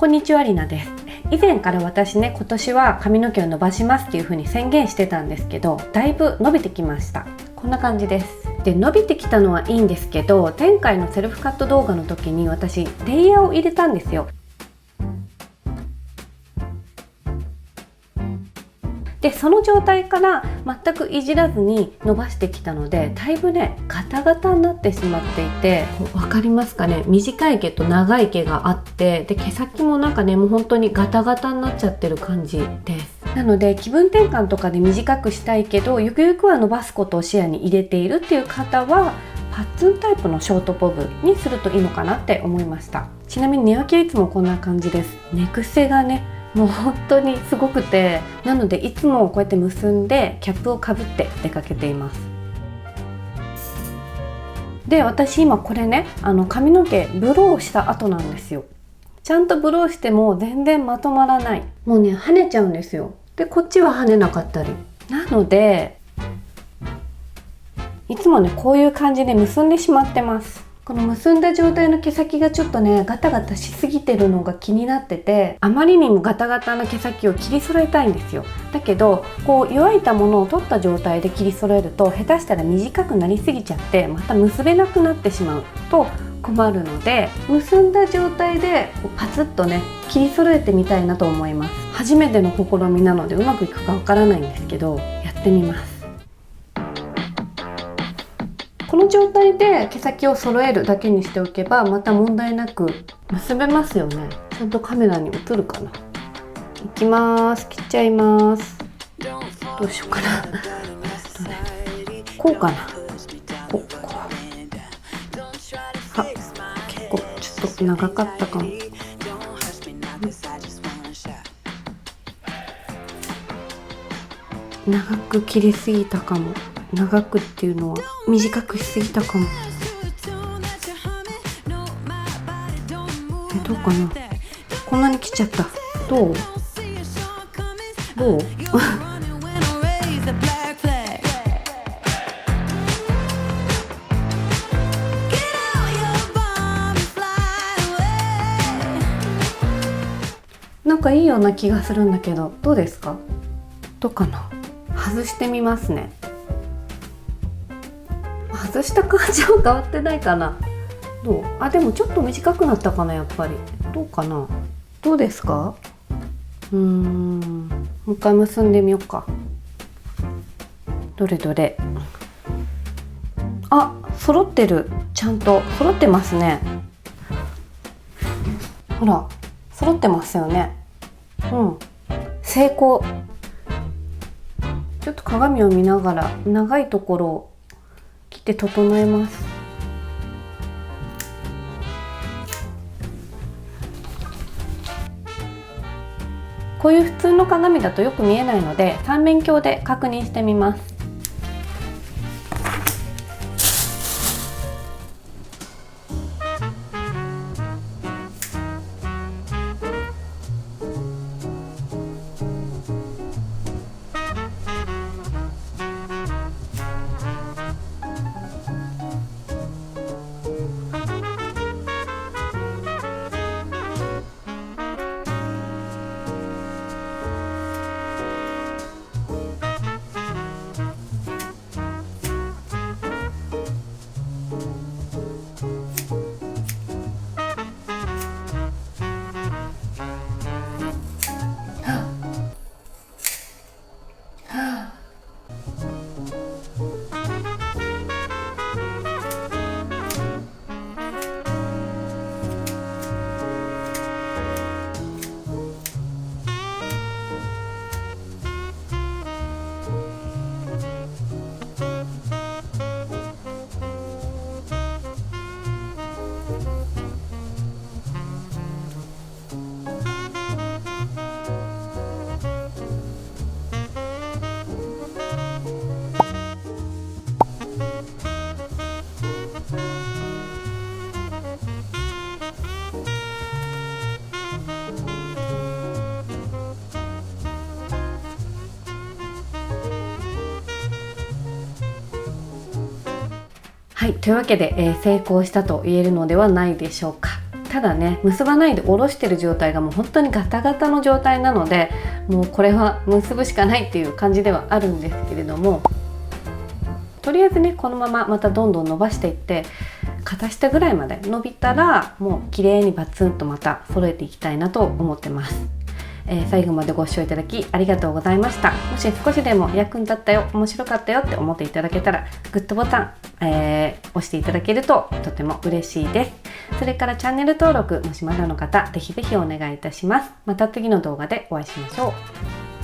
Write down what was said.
こんにちは、りなです。以前から私ね、今年は髪の毛を伸ばしますっていう風に宣言してたんですけど、だいぶ伸びてきました。こんな感じです。で、伸びてきたのはいいんですけど、前回のセルフカット動画の時に私レイヤーを入れたんですよ。で、その状態から全くいじらずに伸ばしてきたので、だいぶねガタガタになってしまっていて、わかりますかね。短い毛と長い毛があって、で毛先もなんかね、もう本当にガタガタになっちゃってる感じです。なので気分転換とかで短くしたいけど、ゆくゆくは伸ばすことを視野に入れているっていう方はパッツンタイプのショートボブにするといいのかなって思いました。ちなみに寝分けはいつもこんな感じです。寝癖がねもう本当にすごくて、なのでいつもこうやって結んでキャップをかぶって出かけています。で、私今これね、髪の毛ブローした後なんですよ。ちゃんとブローしても全然まとまらない。もうね跳ねちゃうんですよ。でこっちは跳ねなかったり。なのでいつもねこういう感じで結んでしまってます。この結んだ状態の毛先がちょっとねガタガタしすぎてるのが気になってて、あまりにもガタガタな毛先を切り揃えたいんですよ。だけどこう弱いたものを取った状態で切り揃えると、下手したら短くなりすぎちゃってまた結べなくなってしまうと困るので、結んだ状態でパツッとね切り揃えてみたいなと思います。初めての試みなのでうまくいくかわからないんですけど、やってみます。この状態で毛先を揃えるだけにしておけばまた問題なく結べますよね。ちゃんとカメラに映るかな。いきます。切っちゃいます。どうしようかなこうかな。こうは、結構ちょっと長かったかも。長く切りすぎたかも。長くっていうのは短くしすぎたかも。どうかな。こんなに切っちゃった。どうなんかいいような気がするんだけど、どうですか？どうかな。外してみますね。外した感じは変わってないかな。どう？あ、でもちょっと短くなったかな、やっぱり。どうかな。どうですか？もう一回結んでみようか。どれどれ。あ、揃ってる。ちゃんと揃ってますね。ほら、揃ってますよね。成功。ちょっと鏡を見ながら長いところを切って整えます。こういう普通の鏡だとよく見えないので、三面鏡で確認してみます。はい、というわけで、成功したと言えるのではないでしょうか。ただね結ばないで下ろしてる状態がもう本当にガタガタの状態なので、もうこれは結ぶしかないっていう感じではあるんですけれども、とりあえずねこのまままたどんどん伸ばしていって、肩下ぐらいまで伸びたらもう綺麗にバツンとまた揃えていきたいなと思ってます。最後までご視聴いただきありがとうございました。もし少しでも役に立ったよ、面白かったよって思っていただけたらグッドボタン、押していただけるととても嬉しいです。それからチャンネル登録もしまだの方ぜひぜひお願いいたします。また次の動画でお会いしましょう。